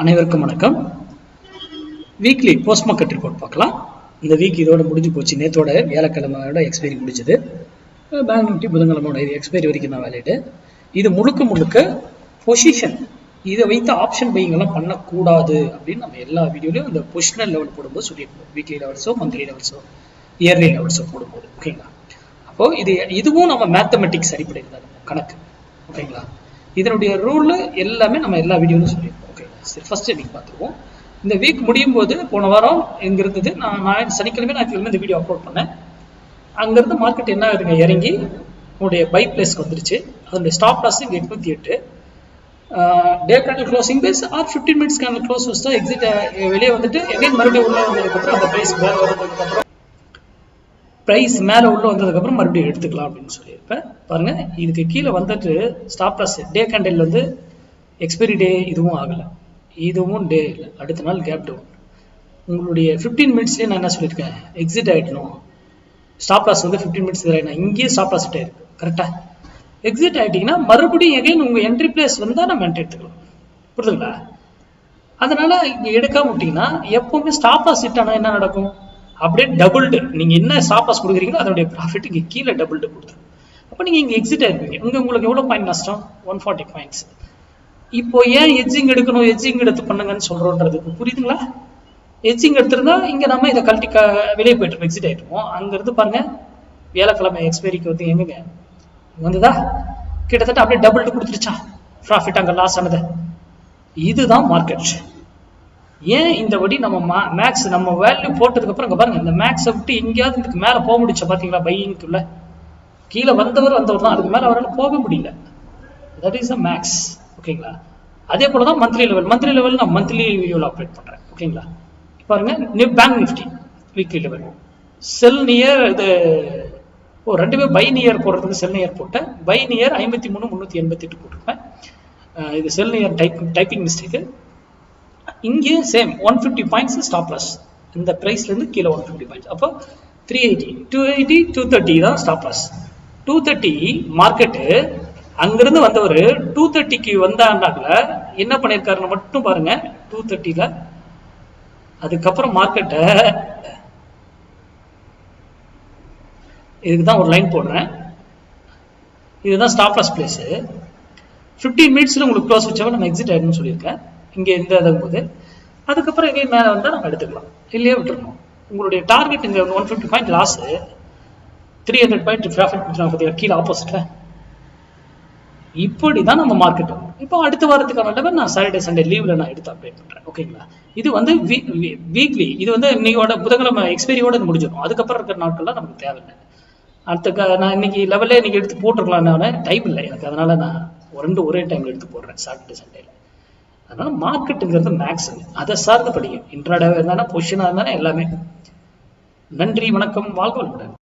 அனைவருக்கும் வணக்கம். Weekly post market report பார்க்கலாம். இந்த வீக் இதோட முடிஞ்சு போச்சு. நேற்றோட வியாழக்கிழமையோட எக்ஸ்பைரி முடிஞ்சது. பேங்க் நிஃப்டி புதன்கிழமையோட இது எக்ஸ்பைரி வரைக்கும் தான் வேலிடு. இது முழுக்க பொசிஷன், இதை வைத்து ஆப்ஷன் பையிங் எல்லாம் பண்ணக்கூடாது அப்படின்னு நம்ம எல்லா வீடியோலையும் இந்த பொசிஷனல் லெவல் போடும்போது சொல்லியிருக்கோம். வீக்லி லெவல்ஸோ மந்த்லி லெவல்ஸோ இயர்லி லெவல்ஸோ போடும்போது, ஓகேங்களா? அப்போ இதுவும் நம்ம மேத்தமெட்டிக்ஸ் அடிப்படையில் தான் கணக்கு, ஓகேங்களா? இதனுடைய ரூல் எல்லாமே நம்ம எல்லா வீடியோலையும் சொல்லியிருக்கோம். சரி, ஃபர்ஸ்ட் இன்னைக்கு பார்த்துருவோம். இந்த வீக் முடியும் போது போன வாரம் எங்க இருந்தது, நான் சனிக்கிழமை ஞாயிற்றுக்கிழமை இந்த வீடியோ அப்லோட் பண்ணேன். அங்கிருந்து மார்க்கெட் என்ன ஆகுதுங்க, இறங்கி உங்களுடைய பை பிளேஸ்க்கு வந்துருச்சு. அதனுடைய ஸ்டாப் லாஸ் இங்கே 808. Day candle closing base or 15 minutes candle close வச்சுட்டா எக்ஸிட் வெளியே வந்துட்டு எகைன் மறுபடியும் உள்ள வந்ததுக்கப்புறம் அந்த பிரைஸ் மேலே வந்ததுக்கப்புறம் மறுபடியும் எடுத்துக்கலாம் அப்படின்னு சொல்லியிருப்பேன். பாருங்க, இதுக்கு கீழே வந்துட்டு ஸ்டாப் லாஸ் டே கேண்டில் வந்து எக்ஸ்பைரி டே இதுவும் ஆகலை, இதுவும் டே இல்லை, அடுத்த நாள் கேப் டவுன். உங்களுடைய 15 மினிட்ஸ்லேயே நான் என்ன சொல்லியிருக்கேன், எக்ஸிட் ஆகிடணும். ஸ்டாப் லாஸ் வந்து 15 மினிட்ஸ் நான் இங்கேயே ஸ்டாப் லாஸ் ஆயிருக்கு. கரெக்டாக எக்ஸிட் ஆகிட்டீங்கன்னா மறுபடியும் எகைன் உங்கள் என்ட்ரி பிளேஸ் வந்தால் நம்ம என்ட்ரி எடுத்துக்கலாம். புரியுதுங்களா? அதனால இங்கே எடுக்காம விட்டீங்கன்னா எப்பவுமே ஸ்டாப் லாஸ் ஹிட் ஆனால் என்ன நடக்கும், அப்படியே டபுள்டு. நீங்கள் என்ன ஸ்டாப் லாஸ் கொடுக்குறீங்களோ அதனுடைய ப்ராஃபிட் இங்கே கீழே டபுள்டு கொடுத்துரும். அப்போ நீங்கள் இங்கே எக்ஸிட் ஆயிருப்பீங்க. உங்களுக்கு எவ்வளோ பாயிண்ட் நஷ்டம்? 140 பாயிண்ட்ஸ். இப்போ ஏன் எட்ஜிங் எடுக்கணும், எட்ஜிங் எடுத்து பண்ணுங்கன்னு சொல்றோன்றதுக்கு புரியுதுங்களா? எட்ஜிங் எடுத்திருந்தா இங்க நம்ம இதை கழட்டி வெளியே போயிட்டு எக்ஸிட் ஆயிட்டுருவோம். அங்கிருந்து பாருங்க, வியாழக்கிழமை எக்ஸ்பைரிக்கு வந்து எங்க வந்ததா கிட்டத்தட்ட அப்படியே டபுள் கொடுத்துருச்சா ப்ராஃபிட், அங்க லாஸ் ஆனது. இதுதான் மார்க்கெட். ஏன் இந்த வடி நம்ம மேக்ஸ் நம்ம வேல்யூ போட்டதுக்கு அப்புறம் பாருங்க, இந்த மேக்ஸை விட்டு எங்கேயாவது இதுக்கு மேல போக முடிச்சா பாத்தீங்களா? பையிங்குள்ள கீழே வந்தவர் தான், அதுக்கு மேல அவரால் போக முடியல. தட் இஸ் அ மேக்ஸ், ஓகேங்களா? அதே போல தான் மந்த்லி லெவல் நான் மந்த்லி வீடியோவில் ஆப்ரேட் பண்றேன், ஓகேங்களா? பாருங்க, பேங்க் நிஃப்டி வீக்லி லெவல் செல் நியர், இது ரெண்டுமே பை நியர் போடுறதுக்கு செல் நியர் போட்டேன். பை நியர் 53,388 போட்டிருப்பேன். இது செல் நியர் டைப்பிங் மிஸ்டேக்கு. இங்கே சேம் 150 பாயிண்ட்ஸ் ஸ்டாப் லாஸ். இந்த பிரைஸ்ல இருந்து கீழே 150 பாயிண்ட்ஸ். அப்போ 380, 280, 230 தான் ஸ்டாப் லாஸ். 230 மார்க்கெட்டு அங்கிருந்து வந்தவர் 230க்கு வந்தாண்டாக்குல என்ன பண்ணிருக்காருன்னு மட்டும் பாருங்க. 230ல அதுக்கப்புறம் மார்க்கெட்டை இதுக்குதான் ஒரு லைன் போடுறேன். இதுதான் ஸ்டாப் லாஸ் பிளேஸ். 15 மினிட்ஸ்ல உங்களுக்கு க்ளோஸ் வச்சவங்க நம்ம எக்ஸிட் ஆயிடும்னு சொல்லியிருக்கேன். இங்க இந்த போது அதுக்கப்புறம் எங்கே மேலே வந்தால் நம்ம எடுத்துக்கலாம், இல்லையே விட்டுருணும். உங்களுடைய டார்கெட் இங்க 150 பாயிண்ட் லாஸ், 300 பாயிண்ட் ப்ராஃபிட் பார்த்தீங்கன்னா கீழே ஆப்போசிட்ல. இப்படிதான் நம்ம மார்க்கெட் வரும். இப்போ அடுத்த வாரத்துக்கான லெவல் நான் சாட்டர்டே சண்டே லீவ்ல நான் எடுத்து அப்டேட் பண்றேன், ஓகேங்களா? இது வந்து வீக்லி, இது வந்து இன்னையோட புதன்கிழமை எக்ஸ்பைரியோட முடிஞ்சிடும். அதுக்கப்புறம் இருக்கிற நாட்கள்லாம் நமக்கு தேவையில்லை. நான் இன்னைக்கு லெவலே இன்னைக்கு எடுத்து போட்டுருக்கலாம், டைம் இல்லை எனக்கு. அதனால நான் ஒரே டைம்ல எடுத்து போடுறேன் சாட்டர்டே சண்டேல. அதனால மார்க்கெட்டுங்கிறது மேக்ஸ், அதை சார்ந்து படிக்கும். இன்ட்ராடே இருந்தாலும் பொசிஷனா இருந்தாலும் எல்லாமே. நன்றி, வணக்கம், வாழ்க வளமுடன்.